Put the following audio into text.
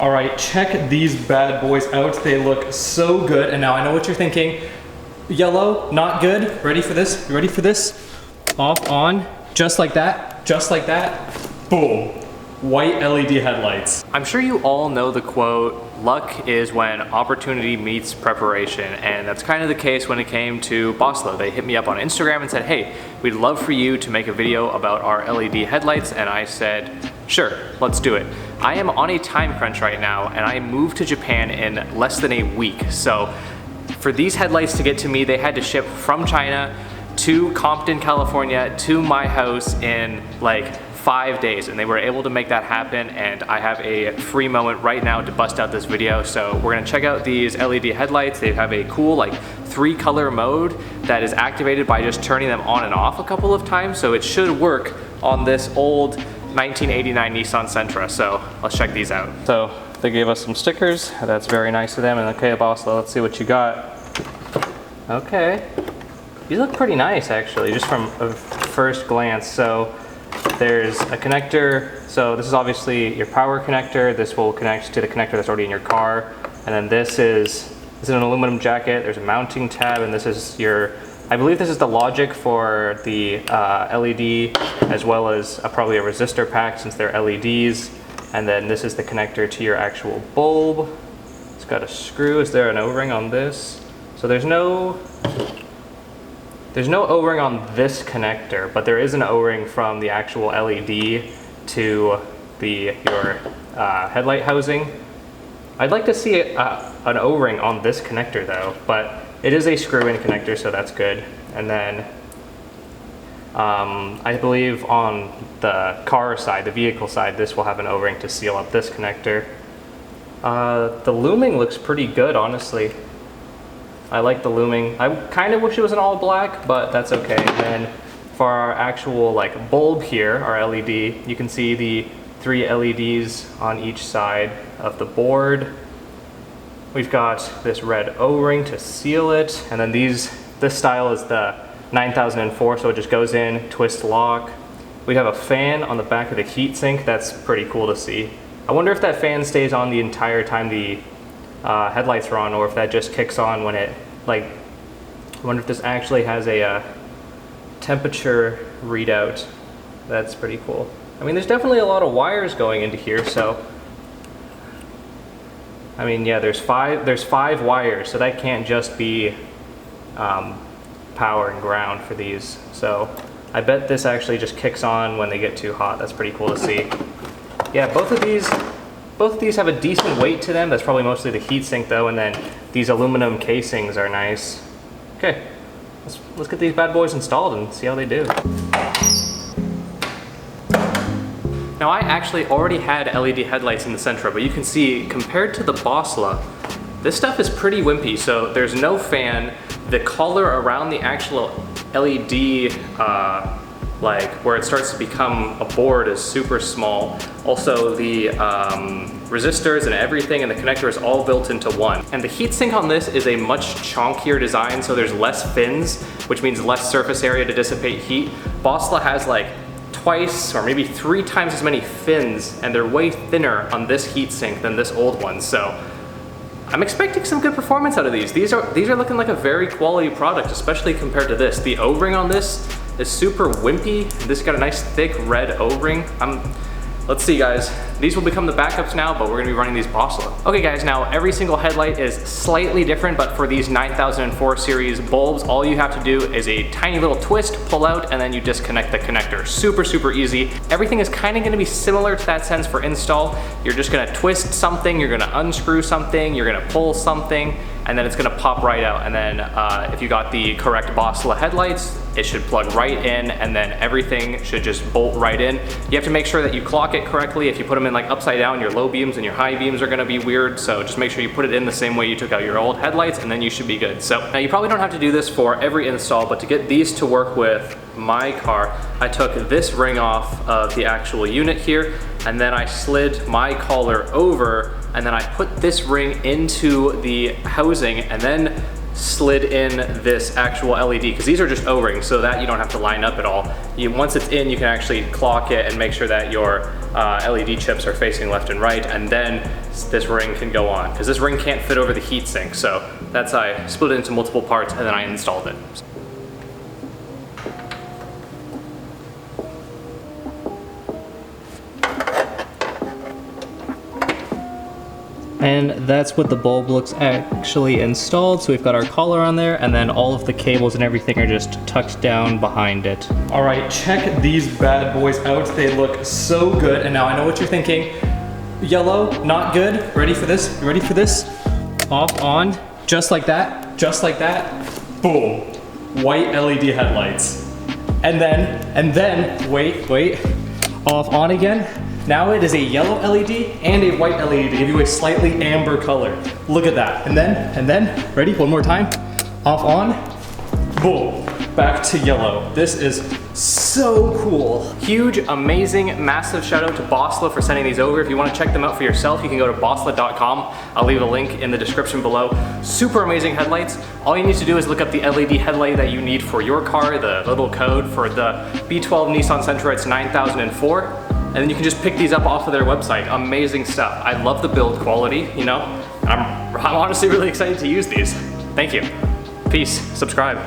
All right, check these bad boys out. They look so good. And now I know what you're thinking. Yellow, not good. Ready for this? You ready for this? Off, on, just like that, just like that. Boom. White LED headlights. I'm sure you all know the quote, luck is when opportunity meets preparation, and that's kind of the case when it came to Boslla. They hit me up on Instagram and said, hey, we'd love for you to make a video about our LED headlights, and I said, sure, let's do it. I am on a time crunch right now, and I moved to Japan in less than a week, so for these headlights to get to me, they had to ship from China to Compton, California, to my house in like 5 days, and they were able to make that happen, and I have a free moment right now to bust out this video. So we're gonna check out these LED headlights. They have a cool like 3-color mode that is activated by just turning them on and off a couple of times, so it should work on this old 1989 Nissan Sentra. So let's check these out. So they gave us some stickers. That's very nice of them. And okay, Boslla, let's see what you got. Okay, these look pretty nice actually, just from a first glance. So there's a connector. So this is obviously your power connector. This will connect to the connector that's already in your car. And then this is an aluminum jacket. There's a mounting tab, and this is your, I believe this is the logic for the LED, as well as probably a resistor pack since they're LEDs. And then this is the connector to your actual bulb. It's got a screw. Is there an O-ring on this? So there's no O-ring on this connector, but there is an O-ring from the actual LED to your headlight housing. I'd like to see an O-ring on this connector though, but it is a screw-in connector, so that's good. And then I believe on the car side, the vehicle side, this will have an O-ring to seal up this connector. The looming looks pretty good, honestly. I like the looming. I kind of wish it was an all black, but that's okay. And then for our actual like bulb here, our LED, you can see the 3 LEDs on each side of the board. We've got this red O-ring to seal it, and then this style is the 9004, so it just goes in, twist lock. We have a fan on the back of the heatsink. That's pretty cool to see. I wonder if that fan stays on the entire time the headlights are on, or if that just kicks on when it, like, I wonder if this actually has a temperature readout. That's pretty cool. I mean, there's definitely a lot of wires going into here, so I mean, yeah, there's five wires, so that can't just be power and ground for these. So I bet this actually just kicks on when they get too hot. That's pretty cool to see. Yeah, both of these have a decent weight to them. That's probably mostly the heatsink though, and then these aluminum casings are nice. Okay, let's get these bad boys installed and see how they do. Now I actually already had LED headlights in the Sentra, but you can see compared to the Boslla, this stuff is pretty wimpy. So there's no fan. The collar around the actual LED, like where it starts to become a board, is super small. Also the resistors and everything and the connector is all built into one. And the heatsink on this is a much chonkier design, so there's less fins, which means less surface area to dissipate heat. Boslla has like twice or maybe 3 times as many fins, and they're way thinner on this heatsink than this old one. So I'm expecting some good performance out of these. These are looking like a very quality product, especially compared to this. The O-ring on this is super wimpy. This got a nice thick red O-ring. Let's see guys, these will become the backups now, but we're gonna be running these Boslla. Okay guys, now every single headlight is slightly different, but for these 9004 series bulbs, all you have to do is a tiny little twist, pull out, and then you disconnect the connector. Super, super easy. Everything is kind of gonna be similar to that sense for install. You're just gonna twist something, you're gonna unscrew something, you're gonna pull something, and then it's gonna pop right out. And then if you got the correct Boslla headlights, it should plug right in, and then everything should just bolt right in. You have to make sure that you clock it correctly. If you put them in like upside down, your low beams and your high beams are gonna be weird, so just make sure you put it in the same way you took out your old headlights, and then you should be good. So now you probably don't have to do this for every install, but to get these to work with my car, I took this ring off of the actual unit here, and then I slid my collar over, and then I put this ring into the housing, and then slid in this actual LED, because these are just O-rings, so that you don't have to line up at all. Once it's in, you can actually clock it and make sure that your LED chips are facing left and right, and then this ring can go on, because this ring can't fit over the heat sink. So that's how I split it into multiple parts, and then I installed it. And that's what the bulb looks actually installed. So we've got our collar on there, and then all of the cables and everything are just tucked down behind it. All right, check these bad boys out. They look so good. And now I know what you're thinking. Yellow, not good. Ready for this? You ready for this? Off, on, just like that, just like that. Boom, white LED headlights. And then, wait, off, on again. Now it is a yellow LED and a white LED to give you a slightly amber color. Look at that. And then, ready? One more time. Off, on, boom, back to yellow. This is so cool. Huge, amazing, massive shout out to Boslla for sending these over. If you want to check them out for yourself, you can go to bossla.com. I'll leave a link in the description below. Super amazing headlights. All you need to do is look up the LED headlight that you need for your car, the little code for the B12 Nissan Sentra, it's 9004. And then you can just pick these up off of their website. Amazing stuff. I love the build quality, you know. I'm honestly really excited to use these. Thank you. Peace. Subscribe.